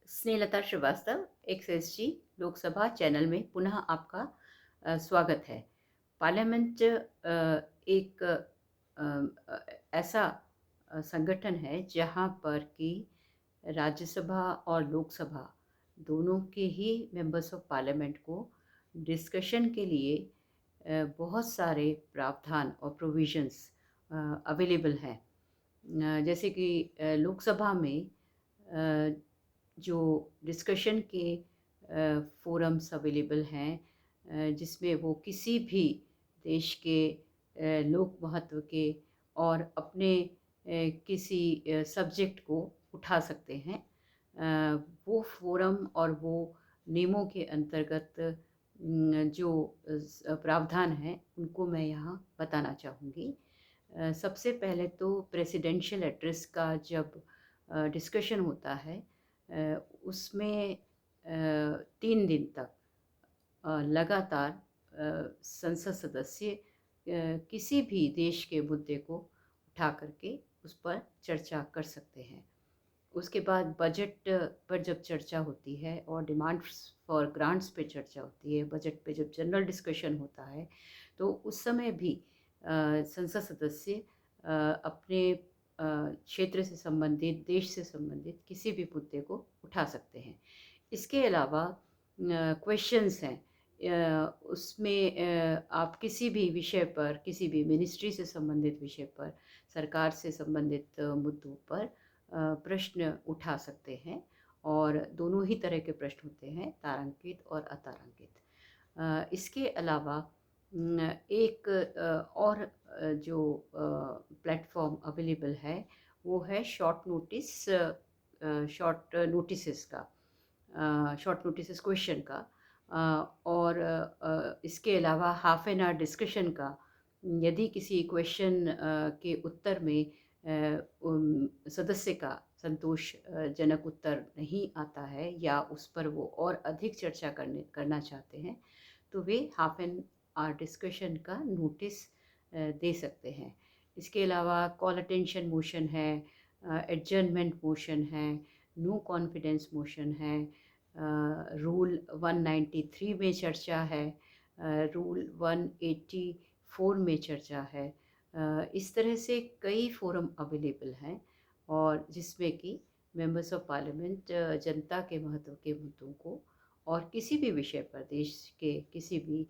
Snehlata Srivastava एक्सएसजी Lok Sabha channel में पुनः आपका स्वागत है। पार्लियामेंट एक ऐसा संगठन है जहाँ पर कि राज्यसभा और लोकसभा दोनों के ही मेंबर्स ऑफ पार्लियामेंट को डिस्कशन के लिए बहुत सारे प्रावधान और प्रोविजंस अवेलेबल हैं। जैसे कि लोकसभा में जो डिस्कशन के फोरम्स अवेलेबल हैं, जिसमें वो किसी भी देश के लोक महत्व के और अपने किसी सब्जेक्ट को उठा सकते हैं। वो फोरम और वो नियमों के अंतर्गत जो प्रावधान हैं उनको मैं यहाँ बताना चाहूँगी। सबसे पहले तो प्रेसिडेंशियल एड्रेस का जब डिस्कशन होता है, उसमें 3 दिन तक लगातार संसद सदस्य किसी भी देश के मुद्दे को उठा करके उस पर चर्चा कर सकते हैं। उसके बाद बजट पर जब चर्चा होती है और डिमांड्स फॉर ग्रांट्स पे चर्चा होती है, बजट पे जब जनरल डिस्कशन होता है, तो उस समय भी संसद सदस्य अपने क्षेत्र से संबंधित, देश से संबंधित किसी भी मुद्दे को उठा सकते हैं। इसके अलावा क्वेश्चंस हैं, उसमें आप किसी भी विषय पर, किसी भी मिनिस्ट्री से संबंधित विषय पर, सरकार से संबंधित मुद्दों पर प्रश्न उठा सकते हैं। और दोनों ही तरह के प्रश्न होते हैं, तारांकित और अतारांकित। इसके अलावा एक और जो प्लेटफॉर्म अवेलेबल है वो है शॉर्ट नोटिसेस का, शॉर्ट नोटिसेस क्वेश्चन का, और इसके अलावा हाफ एन आवर डिस्कशन का। यदि किसी क्वेश्चन के उत्तर में सदस्य का संतोषजनक उत्तर नहीं आता है या उस पर वो और अधिक चर्चा करना चाहते हैं, तो वे हाफ एन आवर डिस्कशन का नोटिस दे सकते हैं। इसके अलावा कॉल अटेंशन मोशन है, एडजर्नमेंट मोशन है, नो कॉन्फिडेंस मोशन है, रूल 193 में चर्चा है, रूल 184 में चर्चा है। इस तरह से कई फोरम अवेलेबल हैं और जिसमें कि मेंबर्स ऑफ पार्लियामेंट जनता के महत्व के मुद्दों को और किसी भी विषय पर, देश के किसी भी